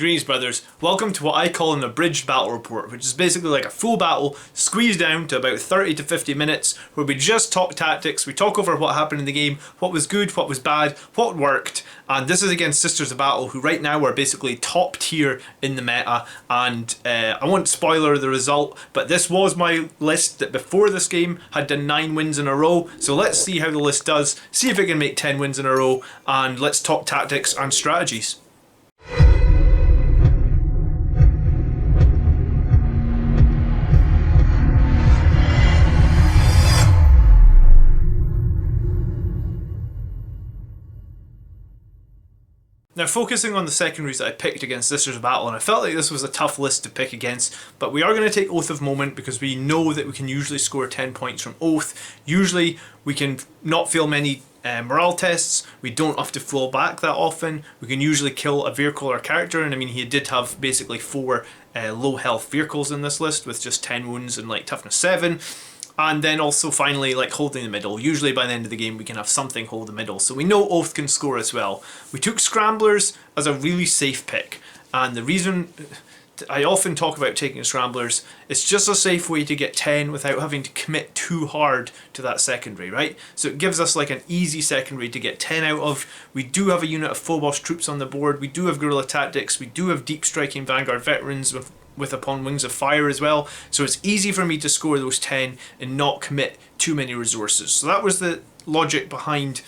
Greetings, brothers. Welcome to what I call an abridged battle report, which is basically like a full battle squeezed down to about 30 to 50 minutes, where we just talk tactics, we talk over what happened in the game, what was good, what was bad, what worked, and this is against Sisters of Battle, who right now are basically top tier in the meta, and I won't spoiler the result, but this was my list that before this game had done 9 wins in a row, so let's see how the list does, see if it can make 10 wins in a row, and let's talk tactics and strategies. Now, focusing on the secondaries that I picked against Sisters of Battle, and I felt like this was a tough list to pick against, but we are going to take Oath of Moment because we know that we can usually score 10 points from Oath. Usually we can not fail many morale tests, we don't have to fall back that often, we can usually kill a vehicle or character, and I mean he did have basically 4 low health vehicles in this list with just 10 wounds and like toughness 7. And then also finally like holding the middle. Usually by the end of the game we can have something hold the middle. So we know Oath can score as well. We took Scramblers as a really safe pick. And the reason I often talk about taking Scramblers, it's just a safe way to get 10 without having to commit too hard to that secondary, right? So it gives us like an easy secondary to get 10 out of. We do have a unit of Phobos troops on the board. We do have guerrilla tactics. We do have deep striking Vanguard veterans with Upon Wings of Fire as well, so it's easy for me to score those 10 and not commit too many resources. So that was the logic behind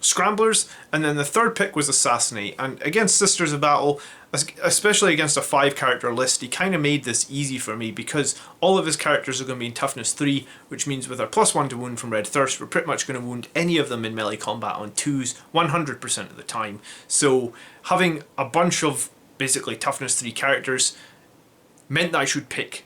Scramblers, and then the third pick was Assassinate, and against Sisters of Battle, especially against a 5 character list, he kind of made this easy for me because all of his characters are going to be in toughness 3, which means with our +1 to wound from Red Thirst, we're pretty much going to wound any of them in melee combat on 2s 100% of the time. So having a bunch of basically toughness 3 characters meant that I should pick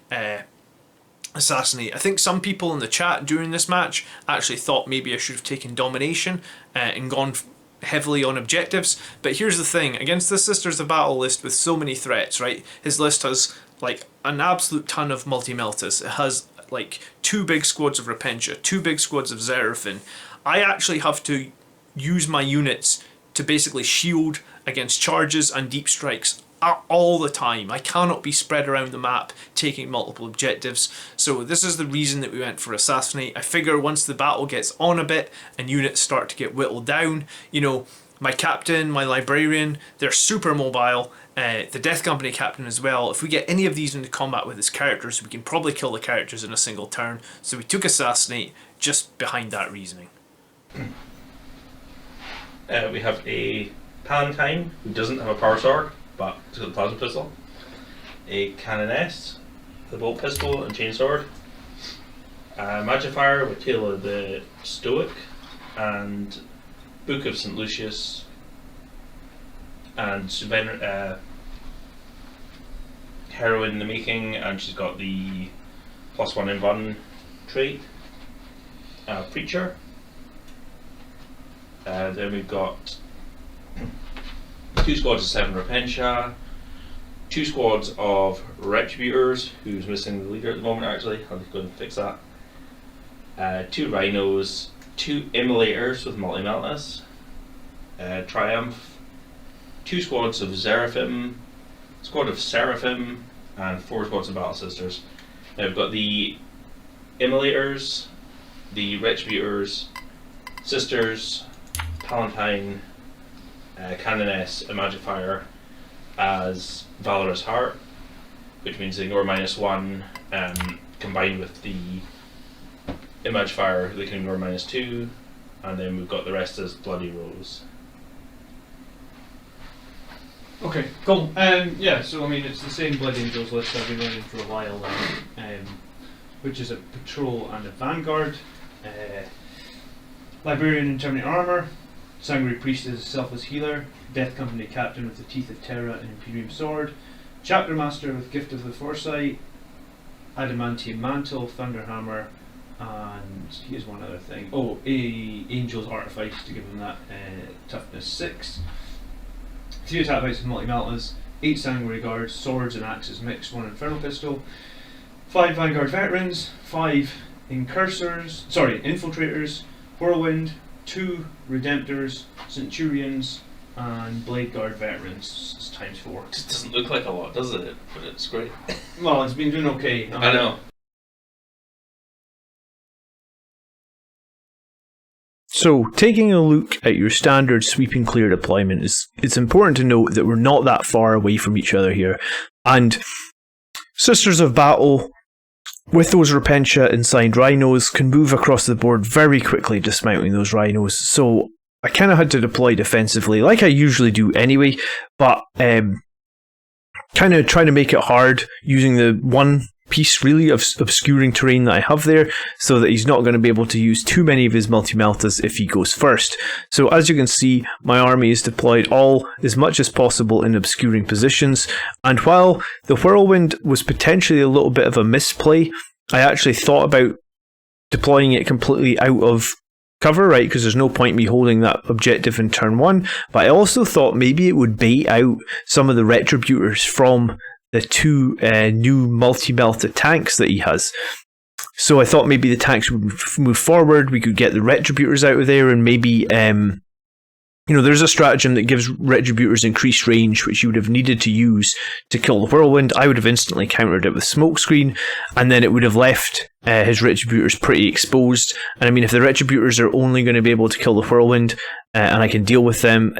Assassinate. I think some people in the chat during this match actually thought maybe I should have taken Domination and gone heavily on objectives, but here's the thing, against the Sisters of Battle list with so many threats, right, his list has like an absolute ton of multi-meltas. It has like 2 big squads of Repentia, 2 big squads of Xerafen. I actually have to use my units to basically shield against charges and deep strikes all the time. I cannot be spread around the map taking multiple objectives, so this is the reason that we went for Assassinate. I figure once the battle gets on a bit and units start to get whittled down, you know, my captain, my librarian, they're super mobile, the Death Company captain as well. If we get any of these into combat with his characters, we can probably kill the characters in a single turn, so we took Assassinate just behind that reasoning. We have a Palatine who doesn't have a power sword, but it's got a plasma pistol, a Canoness, the bolt pistol and chainsword, a Magifier with Tale of the Stoic, and Book of St. Lucius, and Heroine in the Making, and she's got the +1 in Run trait, Preacher. Then we've got 2 squads of 7 Repentia, 2 squads of Retributors, who's missing the leader at the moment actually, I'll go and fix that. 2 Rhinos, 2 Immolators with Multi-Meltness, Triumph, 2 squads of Seraphim, squad of Seraphim, and 4 squads of Battle Sisters. Now we've got the Immolators, the Retributors, Sisters, Palatine, Canoness, and Magifier as Valorous Heart, which means they ignore -1, combined with the Magifier they can ignore -2, and then we've got the rest as Bloody Rose. Okay, cool. Yeah, so I mean it's the same Blood Angels list I've been running for a while now, which is a Patrol and a Vanguard, Librarian in Terminator Armour, Sanguinary Priest as a selfless healer, Death Company Captain with the Teeth of Terra and Imperium Sword, Chapter Master with Gift of the Foresight, Adamantium Mantle, Thunderhammer, and here's one other thing. Oh, a Angel's Artifice to give him that toughness 6. 3 attack bites with multi-meltas, 8 Sanguinary Guards, Swords and Axes mixed, 1 Infernal Pistol, 5 Vanguard Veterans, 5 Infiltrators, Whirlwind, 2 Redemptors, Centurions, and Blade Guard veterans is times 4. It doesn't look like a lot, does it? But it's great. Well, it's been doing okay. I know. So, taking a look at your standard sweep and clear deployment, it's important to note that we're not that far away from each other here. And Sisters of Battle, with those Repentia and signed rhinos, can move across the board very quickly dismounting those rhinos. So, I kind of had to deploy defensively, like I usually do anyway, but kind of trying to make it hard using the one piece really of obscuring terrain that I have there, so that he's not going to be able to use too many of his multi-meltas if he goes first. So as you can see, my army is deployed all as much as possible in obscuring positions, and while the Whirlwind was potentially a little bit of a misplay, I actually thought about deploying it completely out of cover, right, because there's no point me holding that objective in turn 1, but I also thought maybe it would bait out some of the Retributors from the 2 new multi-melta tanks that he has. So I thought maybe the tanks would move forward, we could get the Retributors out of there, and maybe, there's a stratagem that gives Retributors increased range, which you would have needed to use to kill the Whirlwind. I would have instantly countered it with Smokescreen, and then it would have left his Retributors pretty exposed. And I mean, if the Retributors are only going to be able to kill the Whirlwind, and I can deal with them,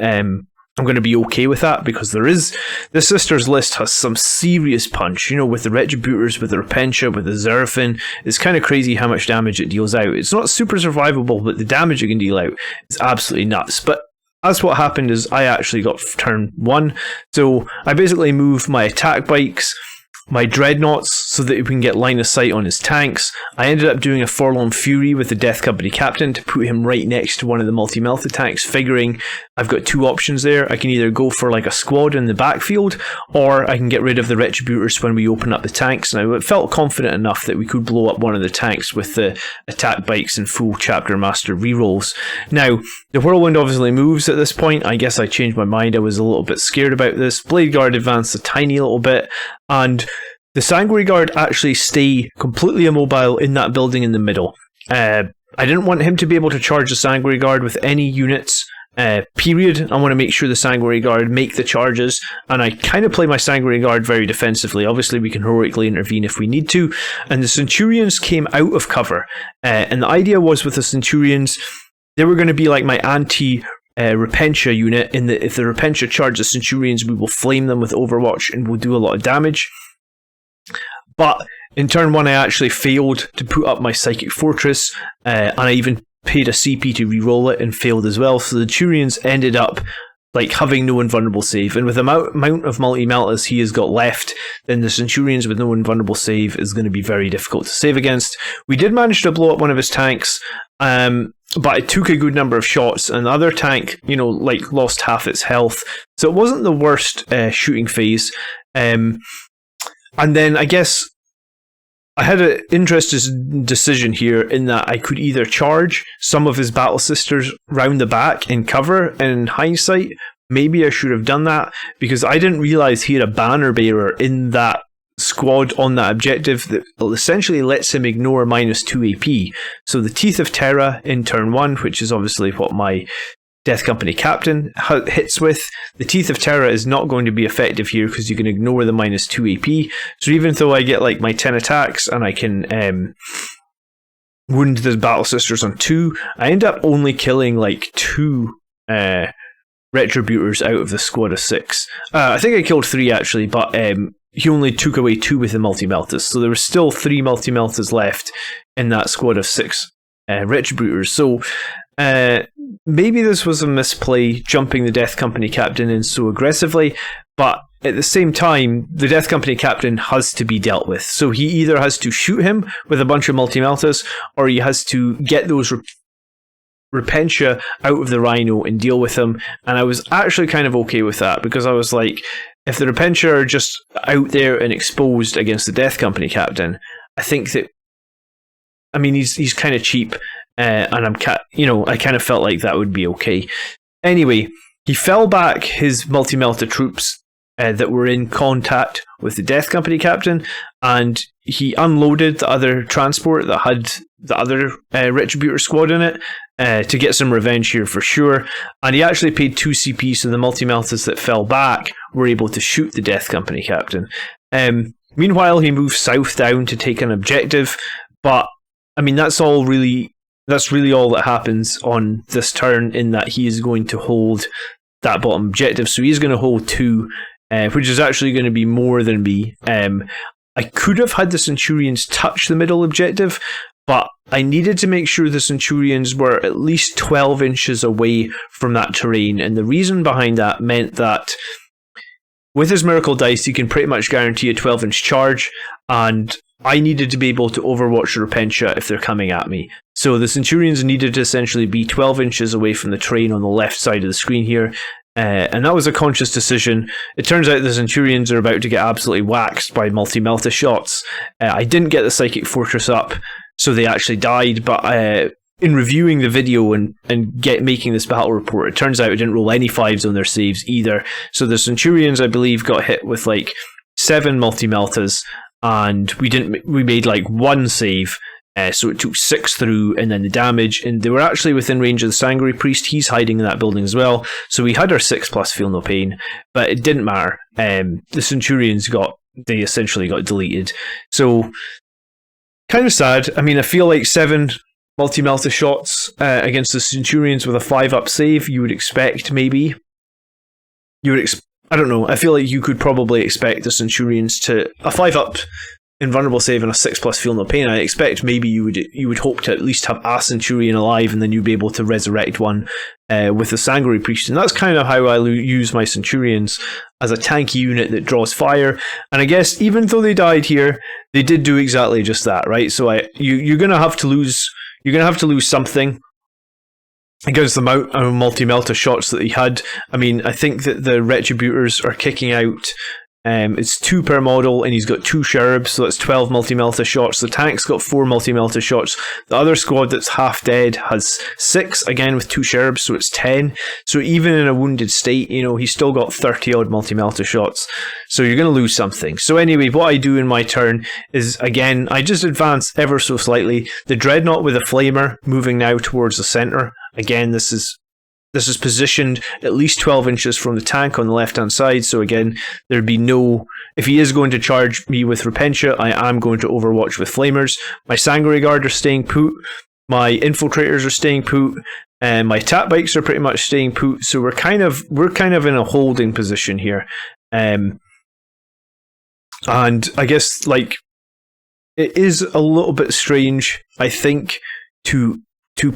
I'm going to be okay with that, because the Sisters list has some serious punch, with the Retributors, with the Repentia, with the Zerafin. It's kind of crazy how much damage it deals out. It's not super survivable, but the damage it can deal out is absolutely nuts. But as what happened is I actually got turn 1, so I basically moved my attack bikes, my dreadnoughts, so that we can get line of sight on his tanks. I ended up doing a Forlorn Fury with the Death Company Captain to put him right next to one of the multi-melta tanks, figuring I've got 2 options there. I can either go for like a squad in the backfield, or I can get rid of the Retributors when we open up the tanks. Now, it felt confident enough that we could blow up one of the tanks with the attack bikes and full Chapter Master rerolls. Now, the Whirlwind obviously moves at this point. I guess I changed my mind. I was a little bit scared about this. Blade Guard advanced a tiny little bit, and the Sanguinary Guard actually stay completely immobile in that building in the middle. I didn't want him to be able to charge the Sanguinary Guard with any units, period. I want to make sure the Sanguinary Guard make the charges, and I kind of play my Sanguinary Guard very defensively. Obviously, we can heroically intervene if we need to, and the Centurions came out of cover. And the idea was with the Centurions, they were going to be like my anti-Repentia unit, in that if the Repentia charge the Centurions, we will flame them with Overwatch and we'll do a lot of damage. But in turn 1, I actually failed to put up my Psychic Fortress, and I even paid a CP to reroll it and failed as well. So the Turians ended up having no invulnerable save, and with the amount of multi-meltas he has got left, then the Centurions with no invulnerable save is going to be very difficult to save against. We did manage to blow up one of his tanks, but it took a good number of shots, and the other tank, lost half its health. So it wasn't the worst shooting phase. And then I guess I had an interesting decision here in that I could either charge some of his Battle Sisters round the back in cover, and in hindsight, maybe I should have done that, because I didn't realise he had a banner bearer in that squad on that objective that essentially lets him ignore -2 AP. So the Teeth of Terra in turn 1, which is obviously what my Death Company Captain hits with. The Teeth of Terra is not going to be effective here because you can ignore the -2 AP. So even though I get my 10 attacks and I can wound the Battle Sisters on 2, I end up only killing 2 Retributors out of the squad of 6. I think I killed 3 actually, but he only took away 2 with the multi-meltas. So there were still 3 multi-meltas left in that squad of 6 Retributors. So maybe this was a misplay, jumping the Death Company Captain in so aggressively, but at the same time, the Death Company Captain has to be dealt with. So he either has to shoot him with a bunch of multi-meltas, or he has to get those Repentia out of the Rhino and deal with him. And I was actually kind of okay with that, because I was like, if the Repentia are just out there and exposed against the Death Company Captain, I think that, he's kind of cheap. And I kind of felt like that would be okay. Anyway, he fell back his multi-melta troops that were in contact with the Death Company Captain, and he unloaded the other transport that had the other Retributor squad in it, to get some revenge here for sure. And he actually paid 2 CP, so the multi-meltas that fell back were able to shoot the Death Company captain. Meanwhile, he moves south down to take an objective, but I mean that's really all that happens on this turn, in that he is going to hold that bottom objective. So he's going to hold 2, which is actually going to be more than me. I could have had the Centurions touch the middle objective, but I needed to make sure the Centurions were at least 12 inches away from that terrain, and the reason behind that meant that with his Miracle Dice, he can pretty much guarantee a 12-inch charge, and I needed to be able to overwatch the Repentia if they're coming at me. So the Centurions needed to essentially be 12 inches away from the terrain on the left side of the screen here, and that was a conscious decision. It turns out the Centurions are about to get absolutely waxed by multi-melta shots. I didn't get the Psychic Fortress up, so they actually died, but in reviewing the video and making this battle report, it turns out I didn't roll any 5s on their saves either. So the Centurions, I believe, got hit with like 7 multi-meltas, and we made like 1 save, so it took 6 through, and then the damage, and they were actually within range of the Sanguinary Priest. He's hiding in that building as well, so we had our 6+ feel no pain, but it didn't matter. The Centurions they essentially got deleted, so kind of sad. I mean, I feel like 7 multi-melta shots against the Centurions with a 5-up save, you would expect maybe. I don't know, I feel like you could probably expect the Centurions to... A 5-up invulnerable save and a 6+ feel no pain, I expect maybe you would hope to at least have a Centurion alive, and then you'd be able to resurrect one with the Sanguinary Priest. And that's kind of how I use my Centurions, as a tanky unit that draws fire. And I guess even though they died here, they did do exactly just that, right? So you're going to have to lose... You're going to have to lose something against the amount of multi-melta shots that he had. I mean, I think that the Retributors are kicking out... it's 2 per model, and he's got 2 Cherubs, so that's 12 multi-melta shots. The tank's got 4 multi-melta shots. The other squad that's half dead has 6, again with 2 Cherubs, so it's 10. So even in a wounded state, he's still got 30-odd multi-melta shots. So you're going to lose something. So anyway, what I do in my turn is, again, I just advance ever so slightly. The Dreadnought with a Flamer moving now towards the centre. Again, this is positioned at least 12 inches from the tank on the left-hand side, so again, there'd be no... If he is going to charge me with Repentia, I am going to overwatch with Flamers. My Sanguinary Guard are staying put, my Infiltrators are staying put, and my Attack Bikes are pretty much staying put, so we're kind of in a holding position here. And I guess, like, it is a little bit strange, I think, to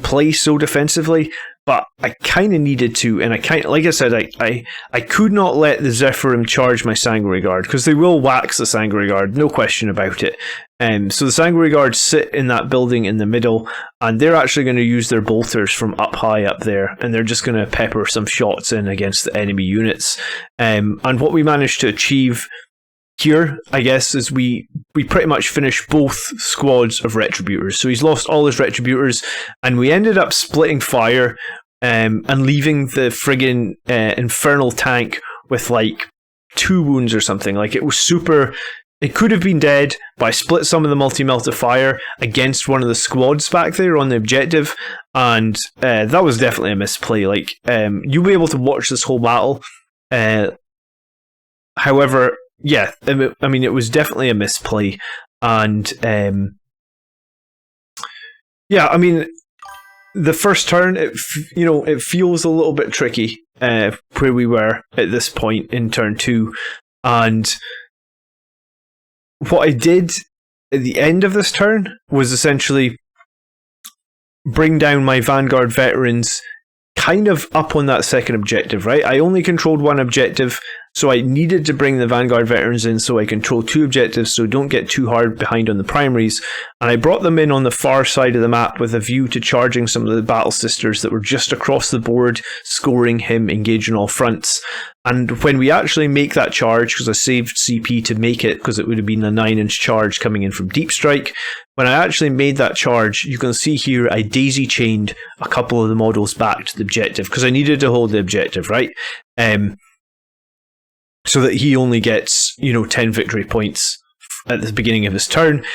play so defensively, but I kind of needed to, and like I said, I could not let the Zephyrim charge my Sanguinary Guard, because they will wax the Sanguinary Guard, no question about it. So the Sanguinary Guard sit in that building in the middle, and they're actually going to use their bolters from up high up there, and they're just going to pepper some shots in against the enemy units. And what we managed to achieve here, I guess, is we pretty much finished both squads of Retributors. So he's lost all his Retributors, and we ended up splitting fire and leaving the friggin' Infernal tank with like 2 wounds or something. Like, it was super... It could have been dead, but I split some of the multi-melta fire against one of the squads back there on the objective, and that was definitely a misplay. Like, you'll be able to watch this whole battle. However... Yeah, I mean, it was definitely a misplay, and yeah, I mean, the first turn, it feels a little bit tricky where we were at this point in turn 2, and what I did at the end of this turn was essentially bring down my Vanguard veterans kind of up on that second objective, right? I only controlled 1 objective, so I needed to bring the Vanguard veterans in so I control 2 objectives, so don't get too hard behind on the primaries. And I brought them in on the far side of the map with a view to charging some of the Battle Sisters that were just across the board, scoring him engage on all fronts. And when we actually make that charge, because I saved CP to make it, because it would have been a 9-inch charge coming in from Deep Strike, when I actually made that charge, you can see here I daisy-chained a couple of the models back to the objective, because I needed to hold the objective, right? So that he only gets, 10 victory points at the beginning of his turn.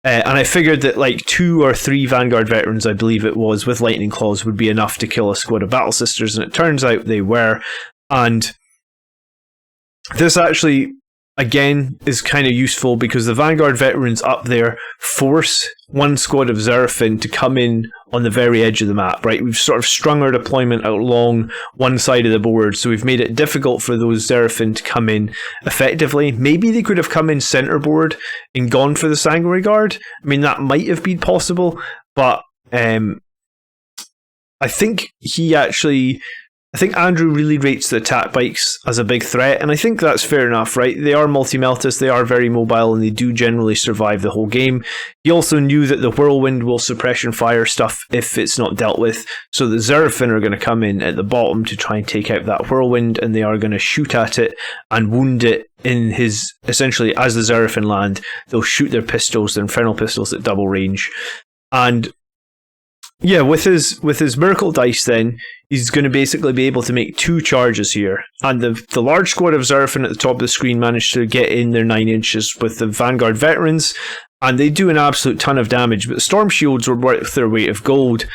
And I figured that like 2 or 3 Vanguard veterans, I believe it was, with lightning claws would be enough to kill a squad of battle sisters, and it turns out they were. And this actually, again, is kind of useful because the Vanguard veterans up there force one squad of Zerafin to come in on the very edge of the map, right? We've sort of strung our deployment out along one side of the board, so we've made it difficult for those Zerafin to come in effectively. Maybe they could have come in centerboard and gone for the Sanguinary Guard. I mean, that might have been possible, but I think Andrew really rates the attack bikes as a big threat, and I think that's fair enough, right? They are multi-meltas, they are very mobile, and they do generally survive the whole game. He also knew that the Whirlwind will suppression fire stuff if it's not dealt with, so the Zerafin are going to come in at the bottom to try and take out that Whirlwind, and they are going to shoot at it and wound it in his, essentially, as the Zerafin land, they'll shoot their pistols, their Infernal Pistols at double range. And yeah, with his Miracle Dice then, he's going to basically be able to make 2 charges here. And the large squad of Zerafin at the top of the screen managed to get in their 9 inches with the Vanguard veterans, and they do an absolute ton of damage, but the Storm Shields were worth their weight of gold.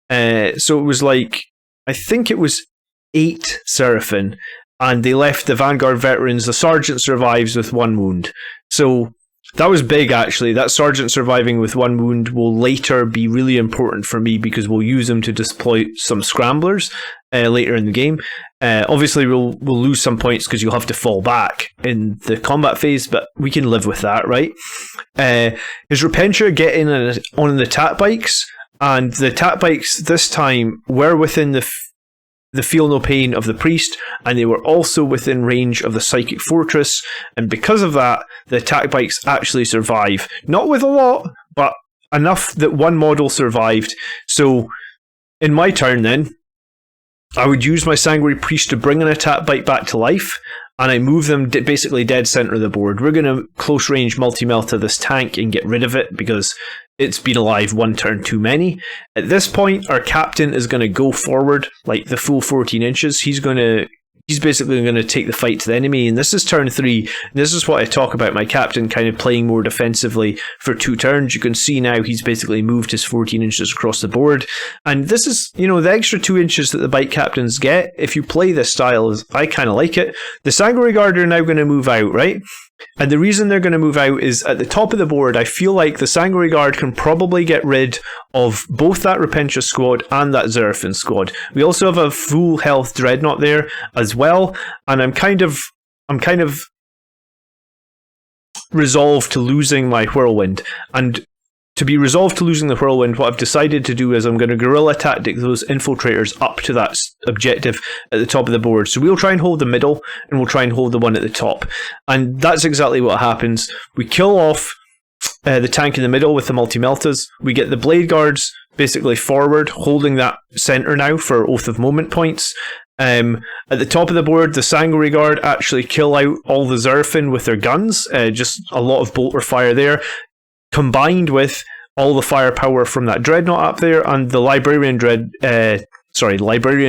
So it was like, I think it was 8 Zerafin, and they left the Vanguard veterans. The Sergeant survives with 1 wound. So that was big, actually. That Sergeant surviving with 1 wound will later be really important for me because we'll use them to deploy some Scramblers later in the game. Obviously, we'll lose some points because you'll have to fall back in the combat phase, but we can live with that, right? His Repentia get in on the attack bikes, and the attack bikes this time were within the Feel No Pain of the Priest, and they were also within range of the Psychic Fortress, and because of that, the attack bikes actually survive. Not with a lot, but enough that 1 model survived. So, in my turn then, I would use my Sanguinary Priest to bring an attack bike back to life, and I move them basically dead center of the board. We're going to close range multi-melta this tank and get rid of it because it's been alive 1 turn too many. At this point, our captain is going to go forward like the full 14 inches. He's basically going to take the fight to the enemy, and this is turn 3. And this is what I talk about my captain kind of playing more defensively for 2 turns. You can see now he's basically moved his 14 inches across the board, and this is, the extra 2 inches that the bike captains get. If you play this style, I kind of like it. The Sanguinary Guard are now going to move out, right? And the reason they're going to move out is at the top of the board, I feel like the Sanguinary Guard can probably get rid of both that Repentia squad and that Zerafin squad. We also have a full health Dreadnought there as well, and I'm kind of resolved to losing my Whirlwind. And to be resolved to losing the Whirlwind, what I've decided to do is I'm going to guerrilla tactic those infiltrators up to that objective at the top of the board. So we'll try and hold the middle, and we'll try and hold the one at the top. And that's exactly what happens. We kill off the tank in the middle with the multi-meltas. We get the Blade Guards basically forward, holding that centre now for Oath of Moment points. At the top of the board, the Sanguinary Guard actually kill out all the Zerafin with their guns. Just a lot of bolter fire there, combined with all the firepower from that Dreadnought up there, and the Librarian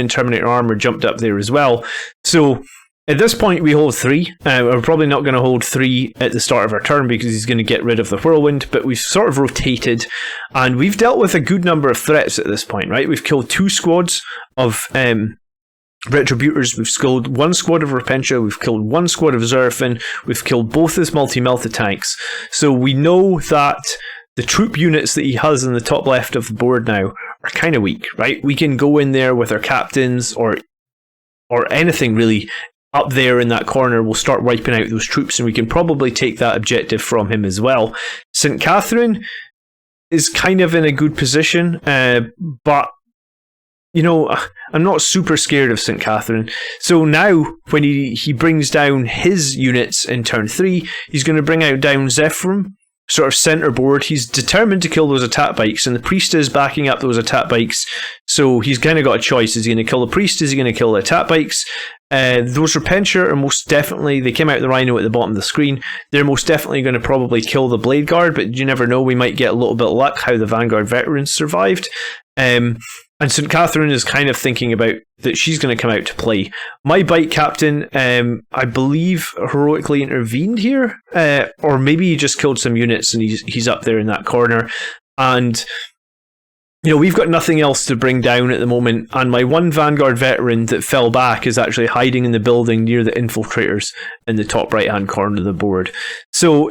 Terminator Armor jumped up there as well. So at this point we hold 3. We're probably not going to hold 3 at the start of our turn because he's going to get rid of the Whirlwind, but we've sort of rotated, and we've dealt with a good number of threats at this point, right? We've killed 2 squads of Retributors, we've killed 1 squad of Repentia, we've killed 1 squad of Zerafin, we've killed both his multi-melta tanks. So we know that the troop units that he has in the top left of the board now are kind of weak, right? We can go in there with our captains or anything really up there in that corner. We'll start wiping out those troops, and we can probably take that objective from him as well. St. Catherine is kind of in a good position, but I'm not super scared of St. Catherine. So now, when he brings down his units in turn 3, he's going to bring out down Zephyrum, sort of centre board. He's determined to kill those attack bikes, and the Priest is backing up those attack bikes. So he's kind of got a choice. Is he going to kill the Priest? Is he going to kill the attack bikes? Those Repentia are most definitely, they came out the Rhino at the bottom of the screen. They're most definitely going to probably kill the Blade Guard, but you never know. We might get a little bit of luck how the Vanguard veterans survived. And St. Catherine is kind of thinking about that she's going to come out to play. My bike captain, I believe, heroically intervened here, or maybe he just killed some units and he's up there in that corner. And we've got nothing else to bring down at the moment. And my one Vanguard veteran that fell back is actually hiding in the building near the infiltrators in the top right-hand corner of the board. So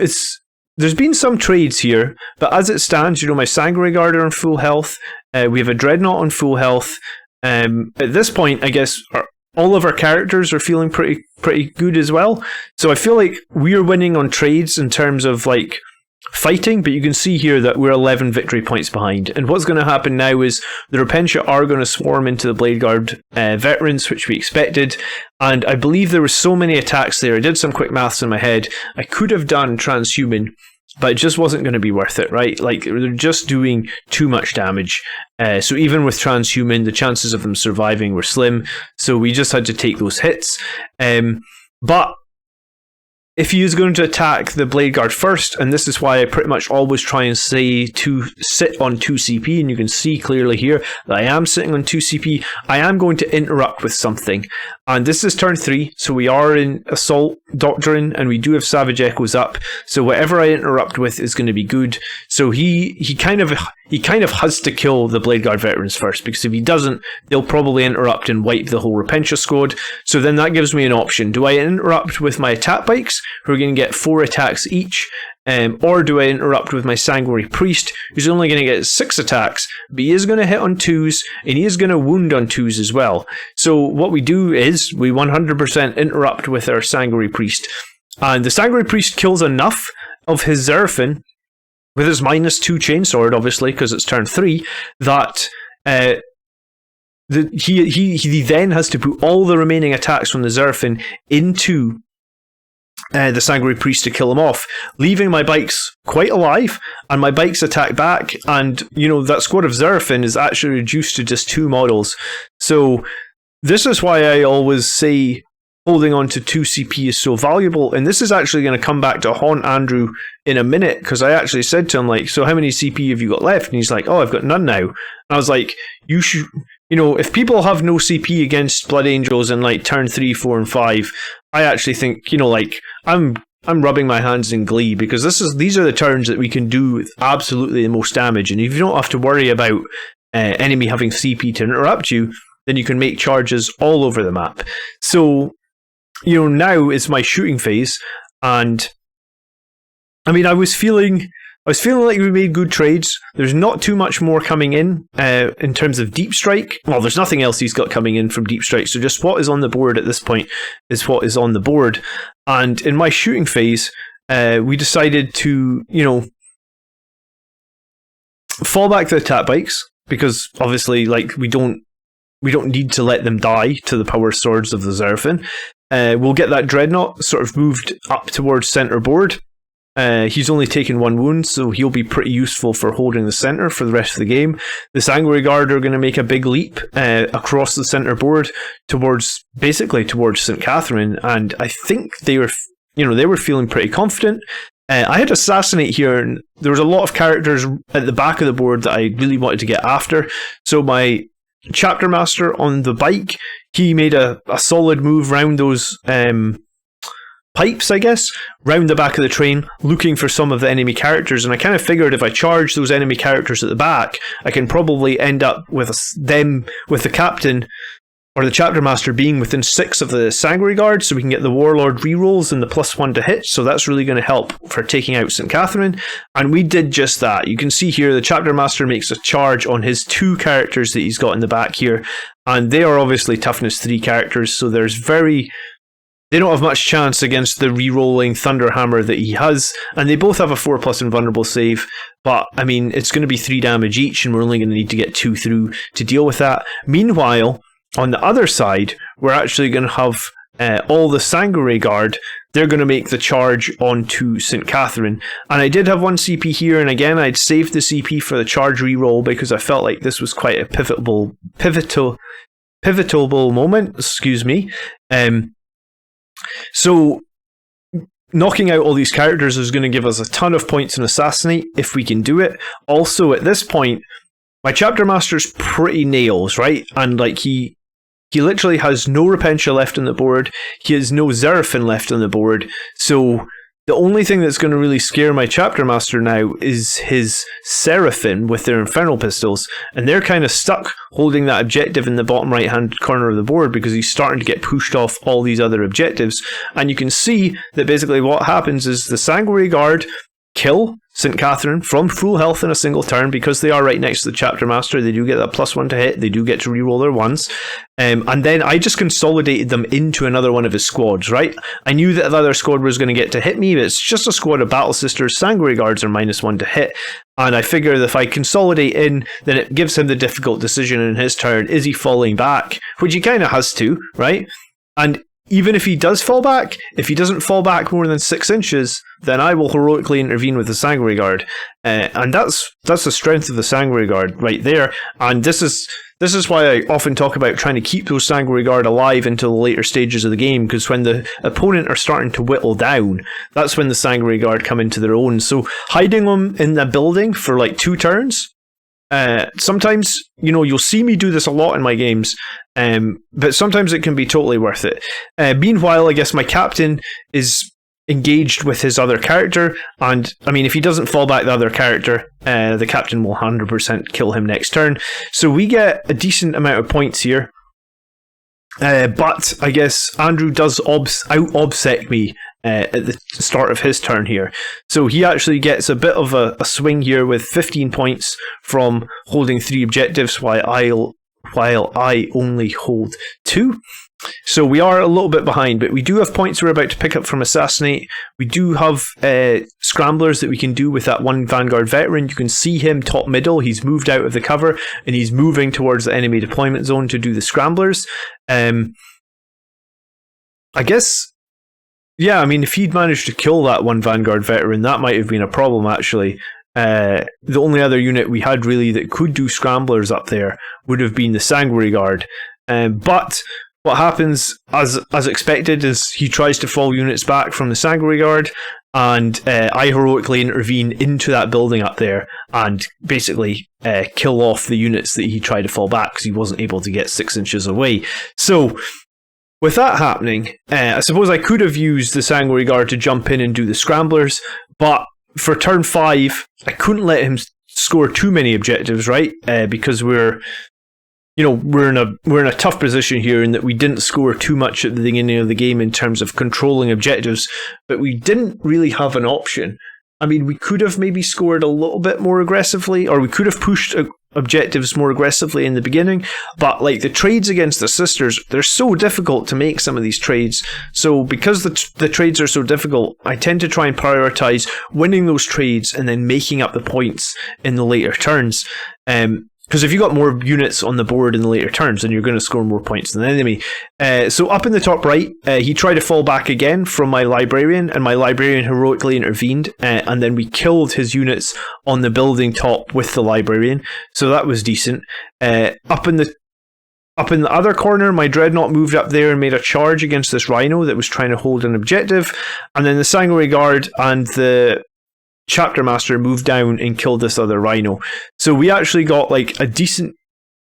there's been some trades here, but as it stands, my Sanguinary Guard are on full health. We have a Dreadnought on full health. At this point, I guess all of our characters are feeling pretty good as well. So I feel like we're winning on trades in terms of like fighting, but you can see here that we're 11 victory points behind. And what's going to happen now is the Repentia are going to swarm into the Blade Guard veterans, which we expected. And I believe there were so many attacks there. I did some quick maths in my head. I could have done transhuman, but it just wasn't going to be worth it, right? Like, they're just doing too much damage. So even with transhuman, the chances of them surviving were slim. So we just had to take those hits. But if he is going to attack the Blade Guard first, and this is why I pretty much always try and say to sit on 2 CP, and you can see clearly here that I am sitting on 2 CP, I am going to interrupt with something. And this is turn 3, so we are in Assault Doctrine, and we do have Savage Echoes up, so whatever I interrupt with is going to be good. So he kind of has to kill the Blade Guard veterans first, because if he doesn't, they'll probably interrupt and wipe the whole Repentia squad. So then that gives me an option. Do I interrupt with my attack bikes, who are going to get 4 attacks each, or do I interrupt with my Sanguinary Priest, who's only going to get 6 attacks, but he is going to hit on 2s, and he is going to wound on 2s as well. So what we do is, we 100% interrupt with our Sanguinary Priest. And the Sanguinary Priest kills enough of his Zerfin, with his -2 chainsword, obviously, because it's turn 3, that he then has to put all the remaining attacks from the Zerfin into the Sanguinary Priest to kill him off, leaving my bikes quite alive, and my bikes attack back, and that squad of Zerfin is actually reduced to just 2 models. So this is why I always say holding on to 2 CP is so valuable, and this is actually going to come back to haunt Andrew in a minute, because I actually said to him, like, so how many CP have you got left? And he's like, oh, I've got none now. And I was like, you should, if people have no CP against Blood Angels in like turn 3, 4, and 5, I actually think, I'm rubbing my hands in glee, because these are the turns that we can do absolutely the most damage, and if you don't have to worry about enemy having CP to interrupt you, then you can make charges all over the map. So now it's my shooting phase, and I mean, I was feeling like we made good trades. There's not too much more coming in terms of Deep Strike. Well, there's nothing else he's got coming in from Deep Strike, so just what is on the board at this point is what is on the board. And in my shooting phase, we decided to, fall back to attack bikes, because obviously, like, we don't need to let them die to the power swords of the Zerfin. We'll get that Dreadnought sort of moved up towards center board. He's only taken 1 wound, so he'll be pretty useful for holding the center for the rest of the game. The Sanguinary Guard are going to make a big leap across the center board towards St. Catherine, and I think they were feeling pretty confident. I had Assassinate here, and there was a lot of characters at the back of the board that I really wanted to get after. So my Chapter Master on the bike, he made a solid move round those pipes, I guess, round the back of the train, looking for some of the enemy characters, and I kind of figured if I charge those enemy characters at the back, I can probably end up with the captain or the Chapter Master being within 6 of the Sanguinary Guard, so we can get the Warlord rerolls and the +1 to hit, so that's really going to help for taking out St. Catherine, and we did just that. You can see here the Chapter Master makes a charge on his 2 characters that he's got in the back here, and they are obviously toughness 3 characters, so they don't have much chance against the re-rolling Thunderhammer that he has, and they both have a 4+ invulnerable save, but I mean, it's going to be 3 damage each, and we're only going to need to get 2 through to deal with that. Meanwhile, on the other side, we're actually going to have all the Sanguinary Guard. They're going to make the charge onto St. Catherine, and I did have 1 CP here, and again, I'd saved the CP for the charge re-roll because I felt like this was quite a pivotal moment, excuse me. So knocking out all these characters is going to give us a ton of points in Assassinate if we can do it. Also, at this point, my chapter master's pretty nails, right? And like he literally has no Repentia left on the board. He has no Xerafen left on the board. So the only thing that's going to really scare my chapter master now is his Seraphim with their Infernal Pistols, and they're kind of stuck holding that objective in the bottom right hand corner of the board because he's starting to get pushed off all these other objectives. And you can see that basically what happens is the Sanguinary Guard kill St. Catherine from full health in a single turn because they are right next to the chapter master. They do get that +1 to hit. They do get to reroll their ones. And then I just consolidated them into another one of his squads, right? I knew that the other squad was going to get to hit me, but it's just a squad of Battle Sisters. Sanguinary Guards are -1 to hit. And I figured if I consolidate in, then it gives him the difficult decision in his turn. Is he falling back? Which he kind of has to, right? And even if he does fall back, if he doesn't fall back more than 6 inches, then I will heroically intervene with the Sanguinary Guard. And that's the strength of the Sanguinary Guard right there. And this is why I often talk about trying to keep those Sanguinary Guard alive until the later stages of the game, because when the opponent are starting to whittle down, that's when the Sanguinary Guard come into their own. So hiding them in the building for like 2 turns, sometimes, you'll see me do this a lot in my games, but sometimes it can be totally worth it. Meanwhile, I guess my captain is engaged with his other character, and I mean, if he doesn't fall back the other character, the captain will 100% kill him next turn. So we get a decent amount of points here. But I guess Andrew does out-obsec me at the start of his turn here. So he actually gets a bit of a swing here with 15 points from holding 3 objectives while I only hold 2. So we are a little bit behind, but we do have points we're about to pick up from Assassinate. We do have scramblers that we can do with that 1 Vanguard veteran. You can see him top middle. He's moved out of the cover and he's moving towards the enemy deployment zone to do the scramblers. I guess, yeah, I mean, if he'd managed to kill that 1 Vanguard veteran, that might have been a problem, actually. The only other unit we had really that could do scramblers up there would have been the Sanguinary Guard. But what happens, as expected, is he tries to fall units back from the Sanguinary Guard, and I heroically intervene into that building up there and basically kill off the units that he tried to fall back because he wasn't able to get 6 inches away. So with that happening, I suppose I could have used the Sanguinary Guard to jump in and do the scramblers, but for turn 5, I couldn't let him score too many objectives, right? Because we're in a tough position here in that we didn't score too much at the beginning of the game in terms of controlling objectives, but we didn't really have an option. I mean, we could have maybe scored a little bit more aggressively, or we could have pushed objectives more aggressively in the beginning, but like the trades against the sisters, they're so difficult to make some of these trades. So because the trades are so difficult, I tend to try and prioritize winning those trades and then making up the points in the later turns. Because if you got more units on the board in the later turns, then you're going to score more points than the enemy. So up in the top right, he tried to fall back again from my Librarian, and my Librarian heroically intervened, and then we killed his units on the building top with the Librarian. So that was decent. Up in the other corner, my Dreadnought moved up there and made a charge against this Rhino that was trying to hold an objective, and then the Sanguinary Guard and the Chapter Master moved down and killed this other Rhino. So we actually got like a decent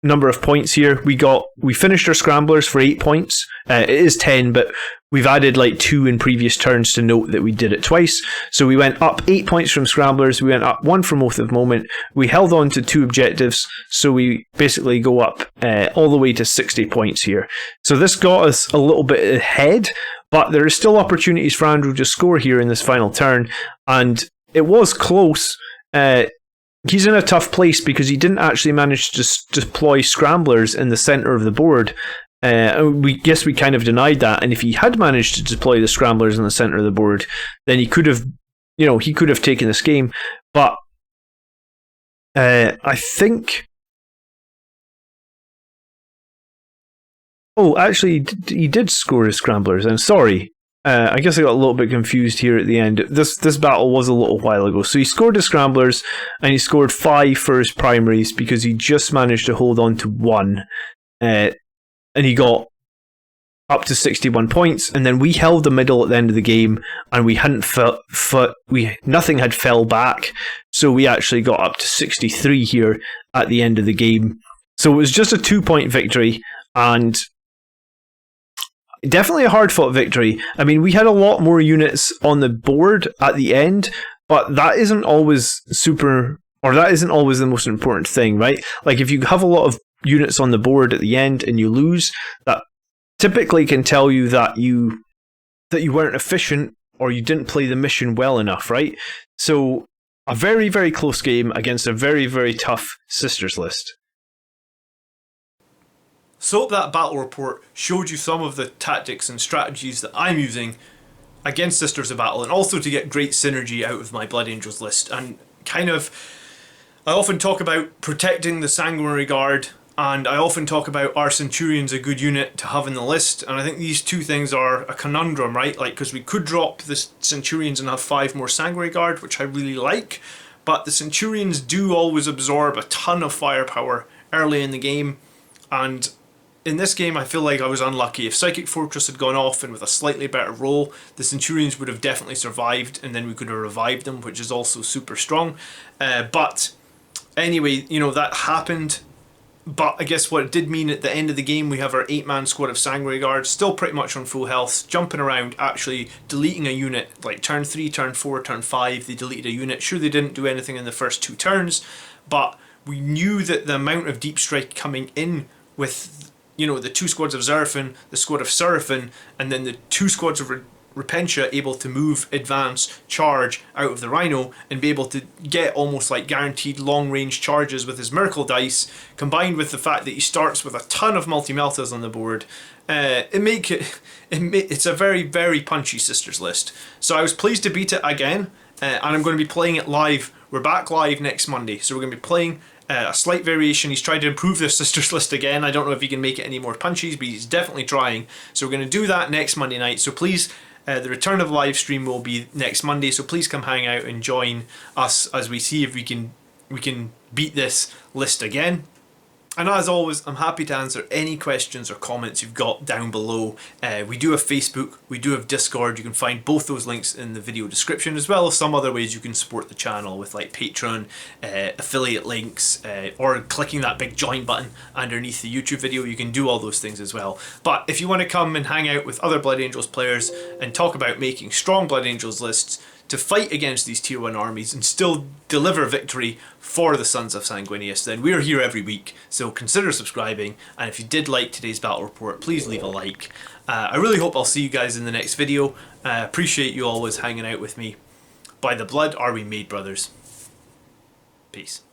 number of points here. We finished our scramblers for 8 points. It is 10, but we've added like 2 in previous turns to note that we did it twice. So we went up 8 points from scramblers. We went up 1 from Oath of Moment. We held on to 2 objectives. So we basically go up all the way to 60 points here. So this got us a little bit ahead, but there are still opportunities for Andrew to score here in this final turn. And it was close. He's in a tough place because he didn't actually manage to deploy scramblers in the center of the board. We kind of denied that, and if he had managed to deploy the scramblers in the center of the board, then he could have taken this game. But I think. Oh, actually, he did score his scramblers. I'm sorry. I guess I got a little bit confused here at the end. This battle was a little while ago. So he scored his scramblers, and he scored 5 for his primaries because he just managed to hold on to 1. And he got up to 61 points, and then we held the middle at the end of the game, and we hadn't nothing had fell back, so we actually got up to 63 here at the end of the game. So it was just a 2-point victory, and definitely a hard-fought victory. I mean, we had a lot more units on the board at the end, but that isn't always the most important thing, right? Like, if you have a lot of units on the board at the end and you lose, that typically can tell you that you weren't efficient or you didn't play the mission well enough, right? So, a very, very close game against a very, very tough Sisters list. So hope that battle report showed you some of the tactics and strategies that I'm using against Sisters of Battle, and also to get great synergy out of my Blood Angels list. And I often talk about protecting the Sanguinary Guard, and I often talk about our Centurions a good unit to have in the list, and I think these two things are a conundrum, right? Like, because we could drop the Centurions and have 5 more Sanguinary Guard, which I really like, but the Centurions do always absorb a ton of firepower early in the game, and in this game, I feel like I was unlucky. If Psychic Fortress had gone off and with a slightly better roll, the Centurions would have definitely survived, and then we could have revived them, which is also super strong. But anyway, you know, that happened. But I guess what it did mean at the end of the game, we have our 8-man squad of Sanguinary Guards, still pretty much on full health, jumping around, actually deleting a unit. Like turn 3, turn 4, turn 5, they deleted a unit. Sure, they didn't do anything in the first 2 turns, but we knew that the amount of deep strike coming in with, you know, the 2 squads of Zerafin, the squad of Seraphin, and then the 2 squads of Repentia able to move, advance, charge out of the Rhino and be able to get almost like guaranteed long range charges with his Miracle Dice, combined with the fact that he starts with a ton of multi-meltas on the board. It's a very, very punchy Sisters list. So I was pleased to beat it again, and I'm going to be playing it live. We're back live next Monday, so we're going to be playing a slight variation. He's tried to improve this Sisters list again. I don't know if he can make it any more punchy, but he's definitely trying. So we're going to do that next Monday night. So please, the return of the live stream will be next Monday. So please come hang out and join us as we see if we can beat this list again. And as always, I'm happy to answer any questions or comments you've got down below. We do have Facebook, we do have Discord. You can find both those links in the video description, as well as some other ways you can support the channel with like Patreon, affiliate links, or clicking that big join button underneath the YouTube video. You can do all those things as well. But if you want to come and hang out with other Blood Angels players and talk about making strong Blood Angels lists to fight against these tier 1 armies and still deliver victory for the Sons of Sanguinius, then we're here every week, so consider subscribing. And if you did like today's battle report, please leave a like. I really hope I'll see you guys in the next video. Appreciate you always hanging out with me. By the blood are we made, brothers. Peace.